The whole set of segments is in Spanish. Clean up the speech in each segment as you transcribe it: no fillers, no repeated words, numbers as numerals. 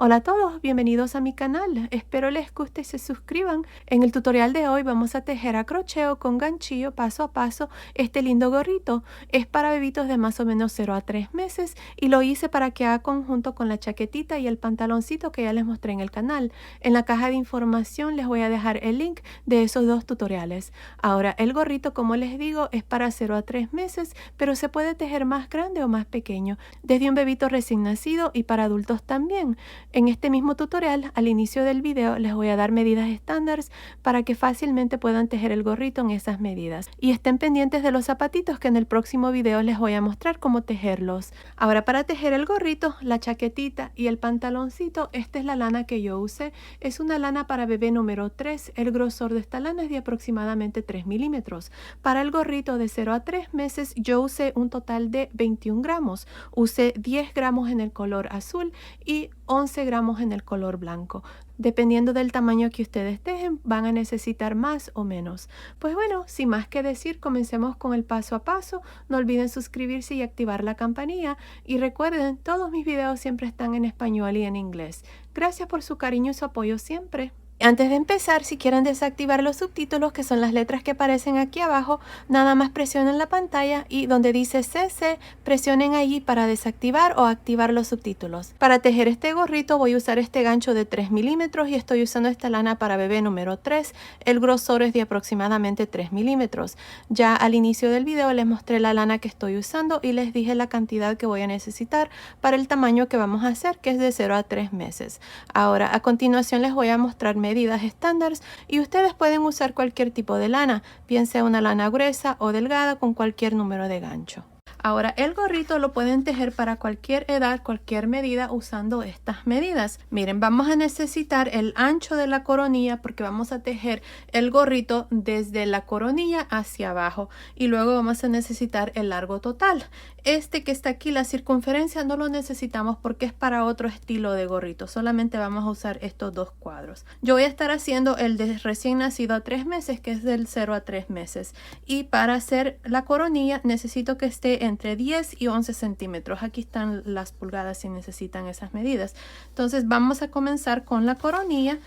Hola a todos, bienvenidos a mi canal. Espero les guste y se suscriban. En el tutorial de hoy vamos a tejer a crochet con ganchillo paso a paso este lindo gorrito. Es para bebitos de más o menos 0 a 3 meses y lo hice para que haga conjunto con la chaquetita y el pantaloncito que ya les mostré en el canal. En la caja de información les voy a dejar el link de esos dos tutoriales. Ahora, el gorrito, como les digo, es para 0 a 3 meses, pero se puede tejer más grande o más pequeño, desde un bebito recién nacido y para adultos también. En este mismo tutorial, al inicio del video, les voy a dar medidas estándares para que fácilmente puedan tejer el gorrito en esas medidas. Y estén pendientes de los zapatitos que en el próximo video les voy a mostrar cómo tejerlos. Ahora, para tejer el gorrito, la chaquetita y el pantaloncito, esta es la lana que yo usé. Es una lana para bebé número 3. El grosor de esta lana es de aproximadamente 3 milímetros. Para el gorrito de 0 a 3 meses, yo usé un total de 21 gramos. Usé 10 gramos en el color azul y 11 gramos en el color blanco. Dependiendo del tamaño que ustedes tejen, van a necesitar más o menos. Pues bueno, sin más que decir, comencemos con el paso a paso. No olviden suscribirse y activar la campanilla. Y recuerden, todos mis videos siempre están en español y en inglés. Gracias por su cariño y su apoyo siempre. Antes de empezar, si quieren desactivar los subtítulos, que son las letras que aparecen aquí abajo, nada más presionen la pantalla y donde dice CC, presionen allí para desactivar o activar los subtítulos. Para tejer este gorrito voy a usar este gancho de 3 milímetros y estoy usando esta lana para bebé número 3. El grosor es de aproximadamente 3 milímetros. Ya al inicio del video les mostré la lana que estoy usando y les dije la cantidad que voy a necesitar para el tamaño que vamos a hacer, que es de 0 a 3 meses. Ahora, a continuación les voy a mostrar medidas estándares y ustedes pueden usar cualquier tipo de lana, bien sea una lana gruesa o delgada con cualquier número de gancho. Ahora, el gorrito lo pueden tejer para cualquier edad, cualquier medida usando estas medidas. Miren, vamos a necesitar el ancho de la coronilla porque vamos a tejer el gorrito desde la coronilla hacia abajo y luego vamos a necesitar el largo total. Este que está aquí, la circunferencia, no lo necesitamos porque es para otro estilo de gorrito. Solamente vamos a usar estos dos cuadros. Yo voy a estar haciendo el de recién nacido a 3 meses, que es del 0 a 3 meses. Y para hacer la coronilla necesito que esté entre 10 y 11 centímetros. Aquí están las pulgadas si necesitan esas medidas. Entonces vamos a comenzar con la coronilla.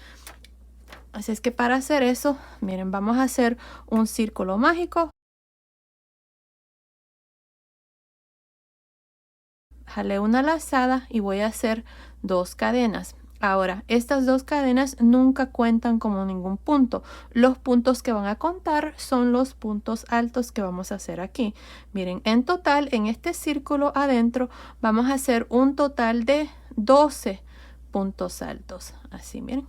Así es que para hacer eso, miren, vamos a hacer un círculo mágico. Jalé una lazada y voy a hacer 2 cadenas. Ahora, estas 2 cadenas nunca cuentan como ningún punto. Los puntos que van a contar son los puntos altos que vamos a hacer aquí. Miren, en total, en este círculo adentro, vamos a hacer un total de 12 puntos altos. Así, miren.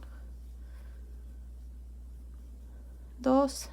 2,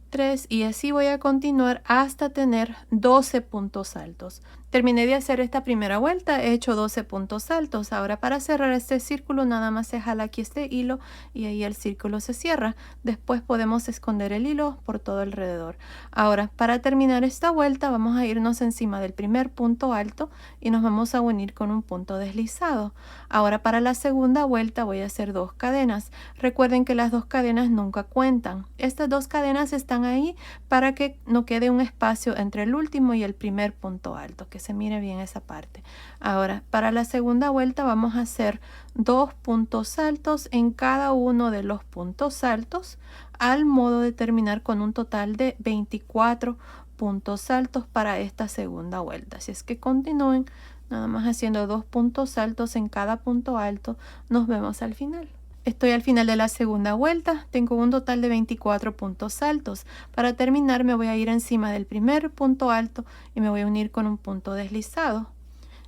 3 y así voy a continuar hasta tener 12 puntos altos. Terminé de hacer esta primera vuelta, he hecho 12 puntos altos. Ahora para cerrar este círculo nada más se jala aquí este hilo y ahí el círculo se cierra. Después podemos esconder el hilo por todo alrededor. Ahora para terminar esta vuelta vamos a irnos encima del primer punto alto y nos vamos a unir con un punto deslizado. Ahora para la segunda vuelta voy a hacer 2 cadenas. Recuerden que las 2 cadenas nunca cuentan. Estas 2 cadenas están ahí para que no quede un espacio entre el último y el primer punto alto, que se mire bien esa parte. Ahora para la segunda vuelta vamos a hacer 2 puntos altos en cada uno de los puntos altos, al modo de terminar con un total de 24 puntos altos para esta segunda vuelta. Así es que continúen nada más haciendo 2 puntos altos en cada punto alto. Nos vemos al final. Estoy al final de la segunda vuelta, tengo un total de 24 puntos altos. Para terminar me voy a ir encima del primer punto alto y me voy a unir con un punto deslizado.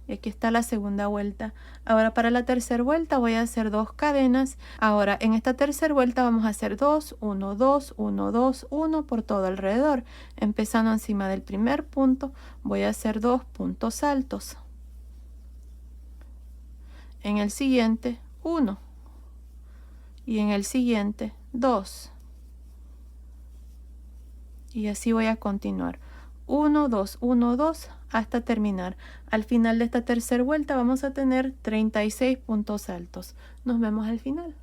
Y aquí está la segunda vuelta. Ahora para la tercera vuelta voy a hacer 2 cadenas. Ahora en esta tercera vuelta vamos a hacer 2, 1, 2, 1, 2, 1 por todo alrededor. Empezando encima del primer punto voy a hacer 2 puntos altos. En el siguiente 1. Y en el siguiente 2 y así voy a continuar 1, 2, 1, 2 hasta terminar. Al final de esta tercera vuelta vamos a tener 36 puntos altos. Nos vemos al final.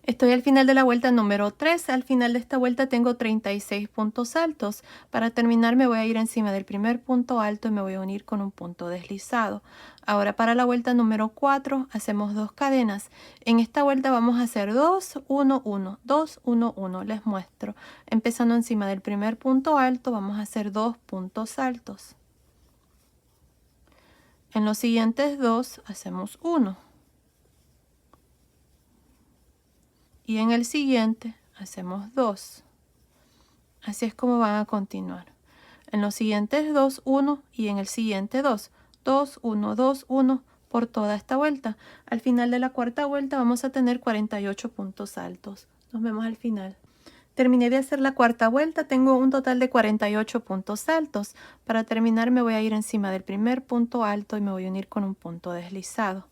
Estoy al final de la vuelta número 3. Al final de esta vuelta tengo 36 puntos altos. Para terminar me voy a ir encima del primer punto alto y me voy a unir con un punto deslizado. Ahora para la vuelta número 4 hacemos 2 cadenas. En esta vuelta vamos a hacer 2, 1, 1, 2, 1, 1. Les muestro. Empezando encima del primer punto alto vamos a hacer 2 puntos altos. En los siguientes 2 hacemos 1. Y en el siguiente hacemos 2. Así es como van a continuar. En los siguientes 2, 1 y en el siguiente 2. 2, 1, 2, 1 por toda esta vuelta. Al final de la cuarta vuelta vamos a tener 48 puntos altos. Nos vemos al final. Terminé de hacer la cuarta vuelta, tengo un total de 48 puntos altos. Para terminar me voy a ir encima del primer punto alto y me voy a unir con un punto deslizado.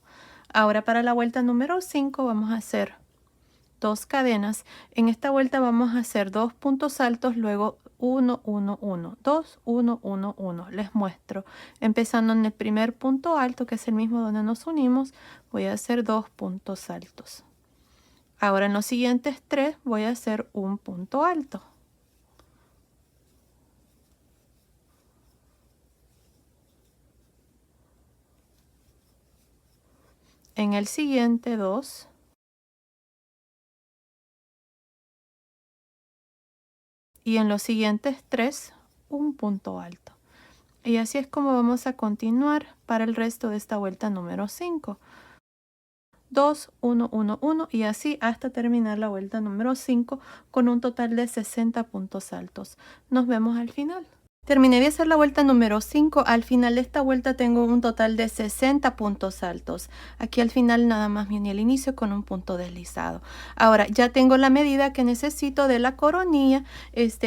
Ahora para la vuelta número 5 vamos a hacer 2 cadenas. En esta vuelta vamos a hacer 2 puntos altos, luego 1, 1, 1, 2, 1, 1, 1. Les muestro. Empezando en el primer punto alto, que es el mismo donde nos unimos, voy a hacer 2 puntos altos. Ahora en los siguientes 3 voy a hacer un punto alto. En el siguiente 2. Y en los siguientes 3 un punto alto. Y así es como vamos a continuar para el resto de esta vuelta número 5. 2, 1, 1, 1 y así hasta terminar la vuelta número 5 con un total de 60 puntos altos. Nos vemos al final. Terminé de hacer la vuelta número 5. Al final de esta vuelta tengo un total de 60 puntos altos. Aquí al final nada más me uní al inicio con un punto deslizado. Ahora ya tengo la medida que necesito de la coronilla.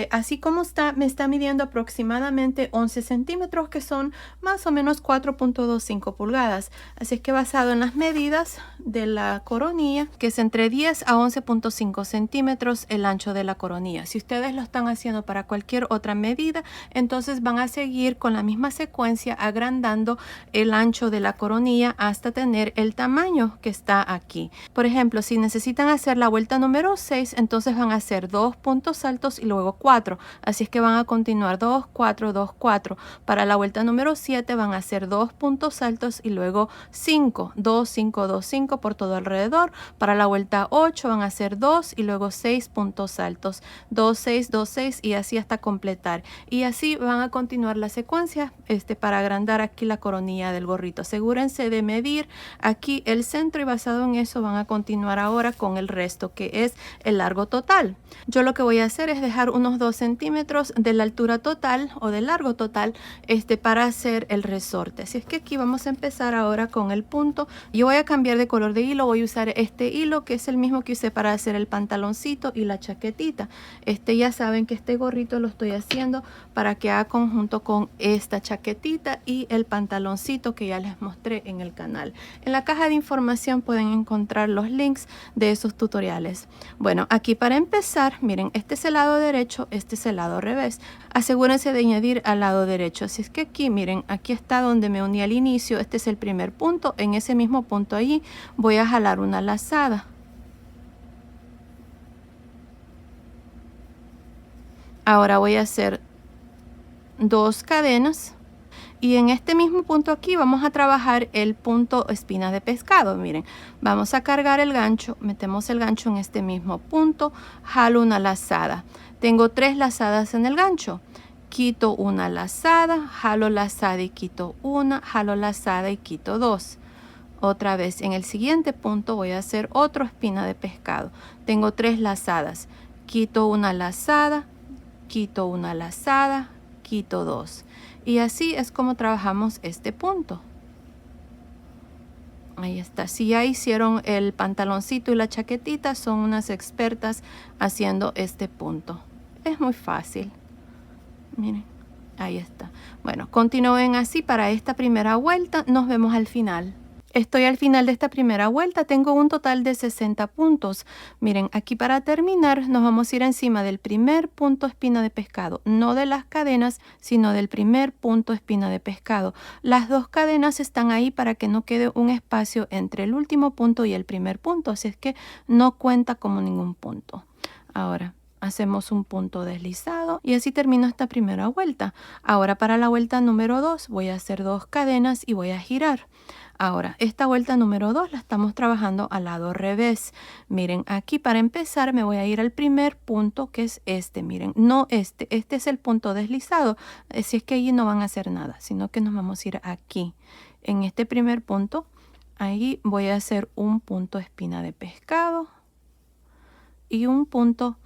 Así como está, me está midiendo aproximadamente 11 centímetros, que son más o menos 4.25 pulgadas. Así es que basado en las medidas de la coronilla, que es entre 10 a 11.5 centímetros el ancho de la coronilla. Si ustedes lo están haciendo para cualquier otra medida, entonces van a seguir con la misma secuencia agrandando el ancho de la coronilla hasta tener el tamaño que está aquí. Por ejemplo, si necesitan hacer la vuelta número 6, entonces van a hacer 2 puntos altos y luego 4. Así es que van a continuar 2, 4, 2, 4. Para la vuelta número 7 van a hacer 2 puntos altos y luego 5, 2, 5, 2, 5 por todo alrededor. Para la vuelta 8 van a hacer 2 y luego 6 puntos altos, 2, 6, 2, 6 y así hasta completar. Y así van a continuar la secuencia para agrandar aquí la coronilla del gorrito. Asegúrense de medir aquí el centro y basado en eso van a continuar ahora con el resto, que es el largo total. Yo lo que voy a hacer es dejar unos 2 centímetros de la altura total o del largo total para hacer el resorte. Así es que aquí vamos a empezar ahora con el punto. Yo voy a cambiar de color de hilo, voy a usar este hilo que es el mismo que usé para hacer el pantaloncito y la chaquetita. Ya saben que este gorrito lo estoy haciendo para que haga conjunto con esta chaquetita y el pantaloncito que ya les mostré en el canal. En la caja de información pueden encontrar los links de esos tutoriales. Bueno, aquí para empezar, miren, este es el lado derecho, este es el lado revés. Asegúrense de añadir al lado derecho. Así es que aquí, miren, aquí está donde me uní al inicio. Este es el primer punto. En ese mismo punto allí voy a jalar una lazada. Ahora voy a hacer 2 cadenas y en este mismo punto aquí vamos a trabajar el punto espina de pescado. Miren, vamos a cargar el gancho, metemos el gancho en este mismo punto, jalo una lazada. Tengo 3 lazadas en el gancho, quito una lazada, jalo lazada y quito una, jalo lazada y quito 2. Otra vez en el siguiente punto voy a hacer otro espina de pescado. Tengo 3 lazadas, quito una lazada, quito una lazada, quito 2 y así es como trabajamos este punto. Ahí está. Si ya hicieron el pantaloncito y la chaquetita, son unas expertas haciendo este punto. Es muy fácil. Miren, ahí está. Bueno, continúen así para esta primera vuelta. Nos vemos al final. Estoy al final de esta primera vuelta, tengo un total de 60 puntos. Miren, aquí para terminar nos vamos a ir encima del primer punto espina de pescado, no de las cadenas, sino del primer punto espina de pescado. Las dos cadenas están ahí para que no quede un espacio entre el último punto y el primer punto, así es que no cuenta como ningún punto. Ahora hacemos un punto deslizado y así termino esta primera vuelta. Ahora para la vuelta número 2 voy a hacer dos cadenas y voy a girar. Ahora, esta vuelta número 2 la estamos trabajando al lado revés. Miren, aquí para empezar me voy a ir al primer punto, que es este. Miren, no este es el punto deslizado. Si es que allí no van a hacer nada, sino que nos vamos a ir aquí. En este primer punto, ahí voy a hacer un punto espina de pescado y un punto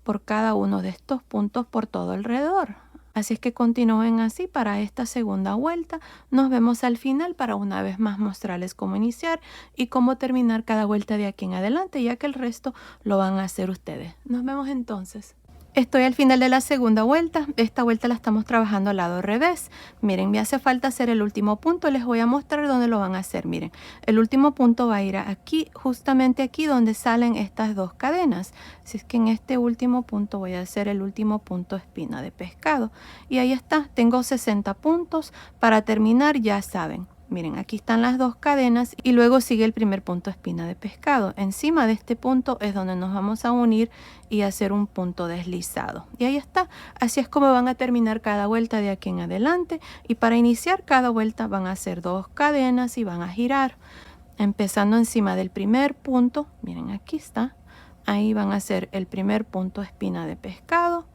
por cada uno de estos puntos por todo alrededor. Así es que continúen así para esta segunda vuelta. Nos vemos al final para una vez más mostrarles cómo iniciar y cómo terminar cada vuelta de aquí en adelante, ya que el resto lo van a hacer ustedes. Nos vemos entonces. Estoy al final de la segunda vuelta. Esta vuelta la estamos trabajando al lado revés. Miren, me hace falta hacer el último punto. Les voy a mostrar dónde lo van a hacer. Miren, el último punto va a ir aquí, justamente aquí donde salen estas dos cadenas. Así es que en este último punto voy a hacer el último punto espina de pescado. Y ahí está, tengo 60 puntos. Para terminar, ya saben. Miren, aquí están las dos cadenas y luego sigue el primer punto espina de pescado. Encima de este punto es donde nos vamos a unir y hacer un punto deslizado. Y ahí está. Así es como van a terminar cada vuelta de aquí en adelante. Y para iniciar cada vuelta van a hacer dos cadenas y van a girar. Empezando encima del primer punto. Miren, aquí está. Ahí van a hacer el primer punto espina de pescado.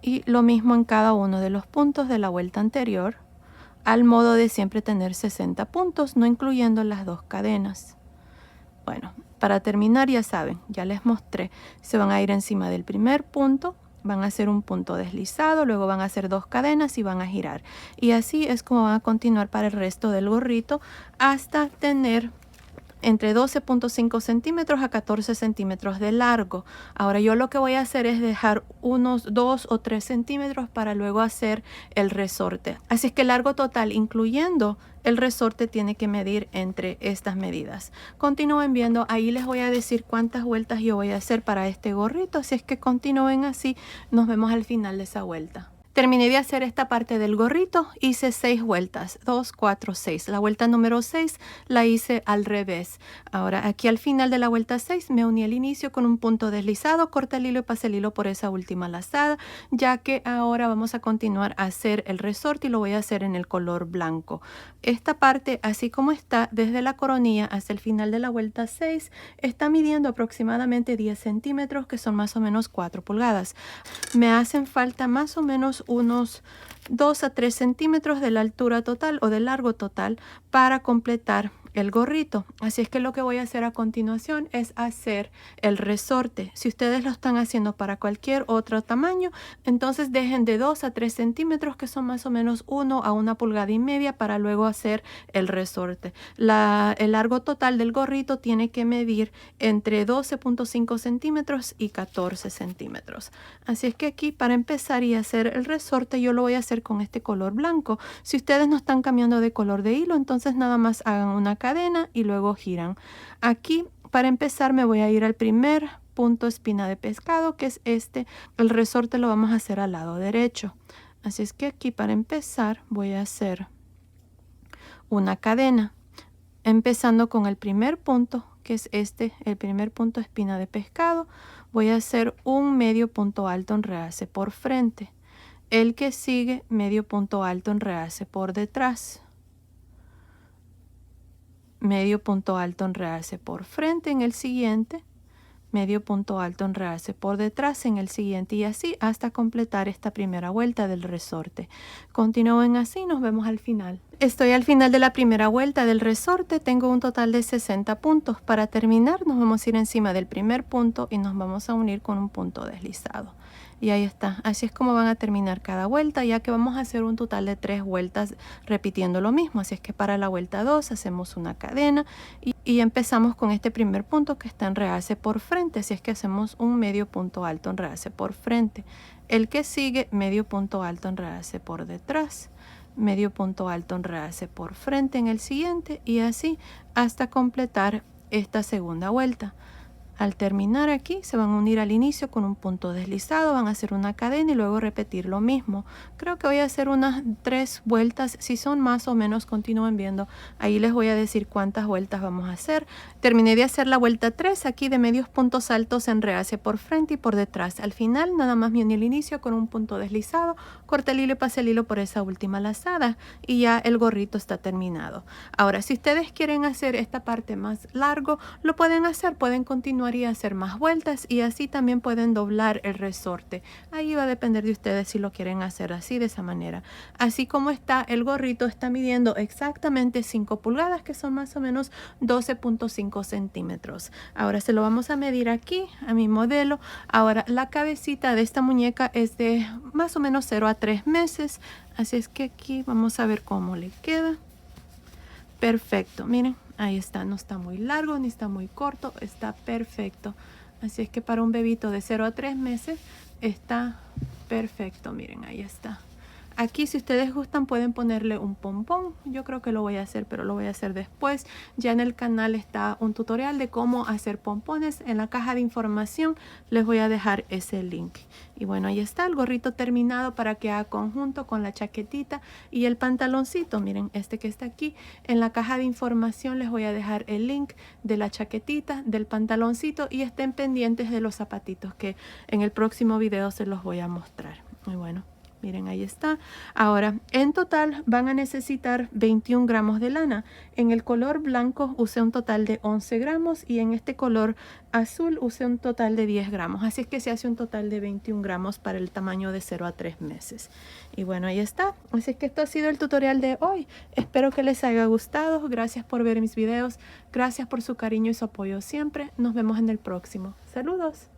Y lo mismo en cada uno de los puntos de la vuelta anterior, al modo de siempre tener 60 puntos, no incluyendo las dos cadenas. Bueno, para terminar ya saben, ya les mostré, se van a ir encima del primer punto, van a hacer un punto deslizado, luego van a hacer dos cadenas y van a girar. Y así es como van a continuar para el resto del gorrito hasta tener entre 12.5 centímetros a 14 centímetros de largo. Ahora yo lo que voy a hacer es dejar unos 2 o 3 centímetros para luego hacer el resorte. Así es que el largo total, incluyendo el resorte, tiene que medir entre estas medidas. Continúen viendo, ahí les voy a decir cuántas vueltas yo voy a hacer para este gorrito. Así es que continúen así, nos vemos al final de esa vuelta. Terminé de hacer esta parte del gorrito, hice 6 vueltas, 2, 4, 6. La vuelta número 6 la hice al revés. Ahora aquí al final de la vuelta 6 me uní al inicio con un punto deslizado, corté el hilo y pasé el hilo por esa última lazada, ya que ahora vamos a continuar a hacer el resorte y lo voy a hacer en el color blanco. Esta parte, así como está, desde la coronilla hasta el final de la vuelta 6, está midiendo aproximadamente 10 centímetros, que son más o menos 4 pulgadas. Me hacen falta más o menos unos 2 a 3 centímetros de la altura total o del largo total para completar el gorrito. Así es que lo que voy a hacer a continuación es hacer el resorte. Si ustedes lo están haciendo para cualquier otro tamaño, entonces dejen de 2 a 3 centímetros, que son más o menos 1 a 1,5 pulgadas, para luego hacer el resorte. El largo total del gorrito tiene que medir entre 12.5 centímetros y 14 centímetros. Así es que aquí, para empezar y hacer el resorte, yo lo voy a hacer con este color blanco. Si ustedes no están cambiando de color de hilo, entonces nada más hagan una cadena y luego giran. Aquí, para empezar, me voy a ir al primer punto espina de pescado, que es este. El resorte lo vamos a hacer al lado derecho. Así es que aquí, para empezar, voy a hacer una cadena, empezando con el primer punto, que es este, el primer punto espina de pescado. Voy a hacer un medio punto alto en realce por frente. El que sigue, medio punto alto en realce por detrás. Medio punto alto en realce por frente en el siguiente. Medio punto alto en realce por detrás en el siguiente, y así hasta completar esta primera vuelta del resorte. Continúen así, nos vemos al final. Estoy al final de la primera vuelta del resorte, tengo un total de 60 puntos. Para terminar nos vamos a ir encima del primer punto y nos vamos a unir con un punto deslizado. Y ahí está, así es como van a terminar cada vuelta, ya que vamos a hacer un total de 3 vueltas repitiendo lo mismo. Así es que para la vuelta 2 hacemos una cadena y empezamos con este primer punto que está en realce por frente. Así es que hacemos un medio punto alto en realce por frente. El que sigue, medio punto alto en realce por detrás. medio punto alto en realce por frente en el siguiente y así hasta completar esta segunda vuelta. Al terminar aquí se van a unir al inicio con un punto deslizado, van a hacer una cadena y luego repetir lo mismo. Creo que voy a hacer unas 3 vueltas, si son más o menos continúen viendo, ahí les voy a decir cuántas vueltas vamos a hacer. Terminé de hacer la vuelta 3 aquí de medios puntos altos en realce por frente y por detrás. Al final nada más me uní al inicio con un punto deslizado, corté el hilo y pasé el hilo por esa última lazada y ya el gorrito está terminado. Ahora si ustedes quieren hacer esta parte más largo, lo pueden hacer, pueden continuar y hacer más vueltas y así también pueden doblar el resorte. Ahí va a depender de ustedes si lo quieren hacer así, de esa manera. Así como está el gorrito, está midiendo exactamente 5 pulgadas, que son más o menos 12.5 centímetros. Ahora se lo vamos a medir aquí a mi modelo. Ahora la cabecita de esta muñeca es de más o menos 0 a 3 meses, así es que aquí vamos a ver cómo le queda. Perfecto, miren, ahí está, no está muy largo ni está muy corto, está perfecto. Así es que para un bebito de 0 a 3 meses está perfecto, miren, ahí está. Aquí si ustedes gustan pueden ponerle un pompón, yo creo que lo voy a hacer, pero lo voy a hacer después. Ya en el canal está un tutorial de cómo hacer pompones, en la caja de información les voy a dejar ese link. Y bueno, ahí está el gorrito terminado para que haga conjunto con la chaquetita y el pantaloncito. Miren, este que está aquí, en la caja de información les voy a dejar el link de la chaquetita, del pantaloncito y estén pendientes de los zapatitos que en el próximo video se los voy a mostrar. Muy bueno. Miren, ahí está. Ahora, en total van a necesitar 21 gramos de lana. En el color blanco usé un total de 11 gramos y en este color azul usé un total de 10 gramos. Así es que se hace un total de 21 gramos para el tamaño de 0 a 3 meses. Y bueno, ahí está. Así es que esto ha sido el tutorial de hoy. Espero que les haya gustado. Gracias por ver mis videos. Gracias por su cariño y su apoyo siempre. Nos vemos en el próximo. Saludos.